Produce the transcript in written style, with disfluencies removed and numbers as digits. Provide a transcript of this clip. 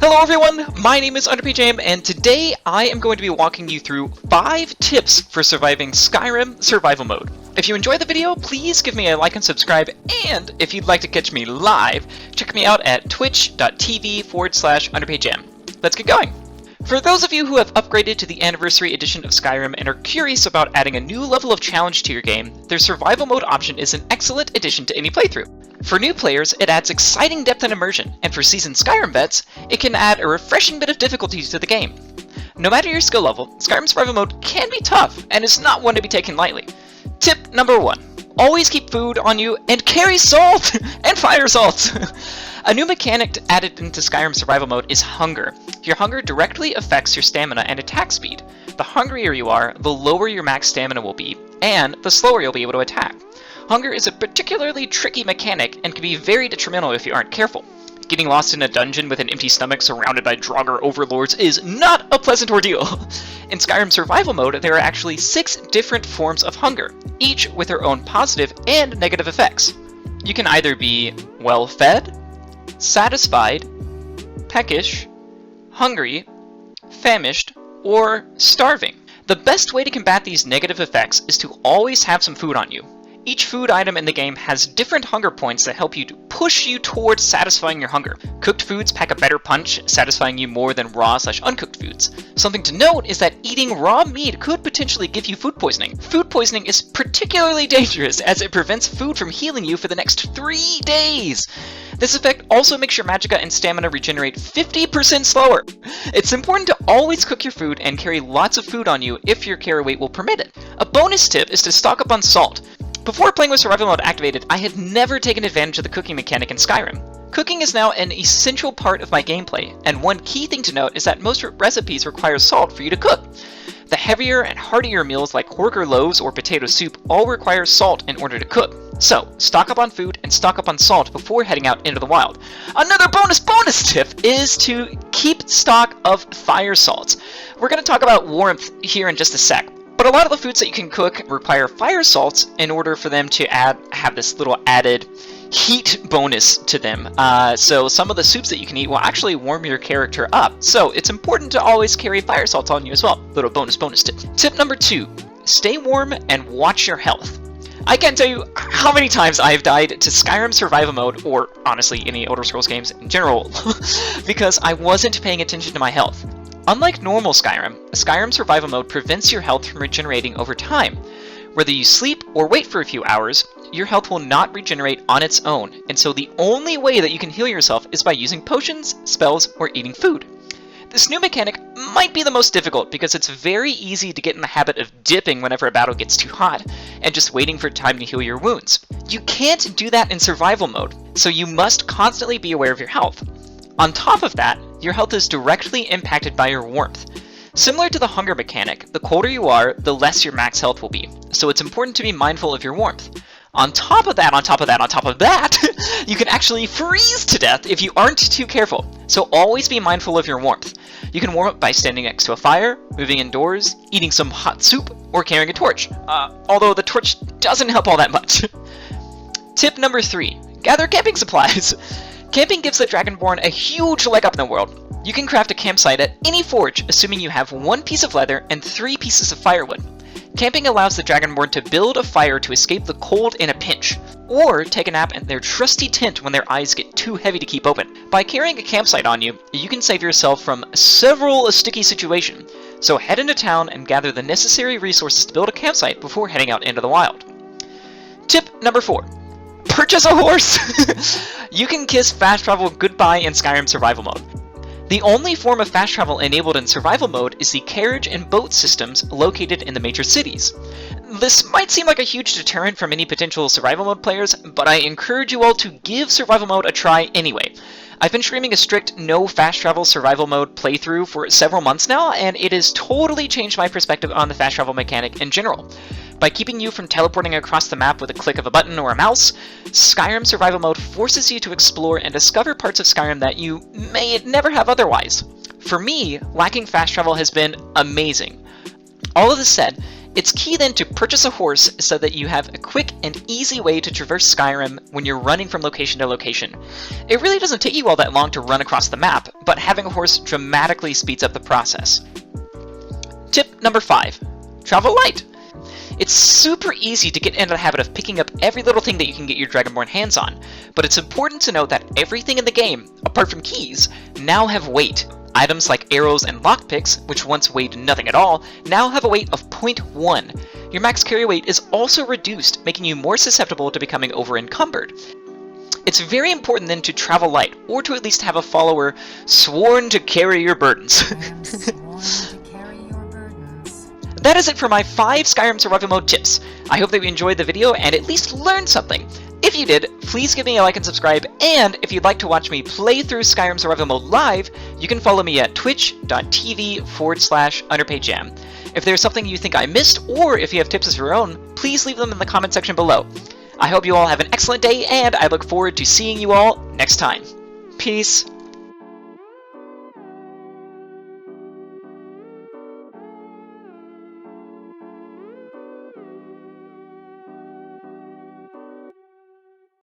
Hello everyone, my name is UnderpageAim, and today I am going to be walking you through 5 tips for surviving Skyrim Survival Mode. If you enjoy the video, please give me a like and subscribe, and if you'd like to catch me live, check me out at twitch.tv/UnderpageAim. Let's get going! For those of you who have upgraded to the Anniversary Edition of Skyrim and are curious about adding a new level of challenge to your game, their Survival Mode option is an excellent addition to any playthrough. For new players, it adds exciting depth and immersion, and for seasoned Skyrim vets, it can add a refreshing bit of difficulty to the game. No matter your skill level, Skyrim Survival Mode can be tough, and is not one to be taken lightly. Tip number 1. Always keep food on you, and carry salt! And fire salt! A new mechanic added into Skyrim Survival Mode is hunger. Your hunger directly affects your stamina and attack speed. The hungrier you are, the lower your max stamina will be, and the slower you'll be able to attack. Hunger is a particularly tricky mechanic and can be very detrimental if you aren't careful. Getting lost in a dungeon with an empty stomach surrounded by Draugr overlords is not a pleasant ordeal. In Skyrim Survival Mode, there are actually 6 different forms of hunger, each with their own positive and negative effects. You can either be well-fed, satisfied, peckish, hungry, famished, or starving. The best way to combat these negative effects is to always have some food on you. Each food item in the game has different hunger points that help you to push you towards satisfying your hunger. Cooked foods pack a better punch, satisfying you more than raw/uncooked foods. Something to note is that eating raw meat could potentially give you food poisoning. Food poisoning is particularly dangerous as it prevents food from healing you for the next 3 days. This effect also makes your magicka and stamina regenerate 50% slower. It's important to always cook your food and carry lots of food on you if your carry weight will permit it. A bonus tip is to stock up on salt. Before playing with Survival Mode activated, I had never taken advantage of the cooking mechanic in Skyrim. Cooking is now an essential part of my gameplay, and one key thing to note is that most recipes require salt for you to cook. The heavier and heartier meals like Horker loaves or potato soup all require salt in order to cook. So, stock up on food and stock up on salt before heading out into the wild. Another bonus tip is to keep stock of fire salts. We're going to talk about warmth here in just a sec. But a lot of the foods that you can cook require fire salts in order for them to have this little added heat bonus to them. So some of the soups that you can eat will actually warm your character up. So it's important to always carry fire salts on you as well. Little bonus tip. Tip number 2, stay warm and watch your health. I can't tell you how many times I have died to Skyrim Survival Mode, or honestly any Elder Scrolls games in general, because I wasn't paying attention to my health. Unlike normal Skyrim, Skyrim Survival Mode prevents your health from regenerating over time. Whether you sleep or wait for a few hours, your health will not regenerate on its own, and so the only way that you can heal yourself is by using potions, spells, or eating food. This new mechanic might be the most difficult because it's very easy to get in the habit of dipping whenever a battle gets too hot, and just waiting for time to heal your wounds. You can't do that in Survival Mode, so you must constantly be aware of your health. On top of that, your health is directly impacted by your warmth. Similar to the hunger mechanic, the colder you are, the less your max health will be, so it's important to be mindful of your warmth. On top of that, you can actually freeze to death if you aren't too careful, so always be mindful of your warmth. You can warm up by standing next to a fire, moving indoors, eating some hot soup, or carrying a torch, although the torch doesn't help all that much. Tip number 3, gather camping supplies. Camping gives the Dragonborn a huge leg up in the world. You can craft a campsite at any forge, assuming you have 1 piece of leather and 3 pieces of firewood. Camping allows the Dragonborn to build a fire to escape the cold in a pinch, or take a nap in their trusty tent when their eyes get too heavy to keep open. By carrying a campsite on you, you can save yourself from a sticky situation, so head into town and gather the necessary resources to build a campsite before heading out into the wild. Tip number 4. Purchase a horse! You can kiss fast travel goodbye in Skyrim Survival Mode. The only form of fast travel enabled in Survival Mode is the carriage and boat systems located in the major cities. This might seem like a huge deterrent for many potential Survival Mode players, but I encourage you all to give Survival Mode a try anyway. I've been streaming a strict no fast travel Survival Mode playthrough for several months now, and it has totally changed my perspective on the fast travel mechanic in general. By keeping you from teleporting across the map with a click of a button or a mouse, Skyrim Survival Mode forces you to explore and discover parts of Skyrim that you may never have otherwise. For me, lacking fast travel has been amazing. All of this said, It's key then to purchase a horse so that you have a quick and easy way to traverse Skyrim when you're running from location to location. It really doesn't take you all that long to run across the map, but having a horse dramatically speeds up the process. Tip number 5. Travel light. It's super easy to get into the habit of picking up every little thing that you can get your Dragonborn hands on, but it's important to note that everything in the game, apart from keys, now have weight. Items like arrows and lockpicks, which once weighed nothing at all, now have a weight of 0.1. Your max carry weight is also reduced, making you more susceptible to becoming over-encumbered. It's very important then to travel light, or to at least have a follower sworn to carry your burdens. That is it for my 5 Skyrim Survival Mode tips. I hope that you enjoyed the video and at least learned something. If you did, please give me a like and subscribe, and if you'd like to watch me play through Skyrim Survival Mode live, you can follow me at twitch.tv/underpaidjam. If there's something you think I missed, or if you have tips of your own, please leave them in the comment section below. I hope you all have an excellent day, and I look forward to seeing you all next time. Peace.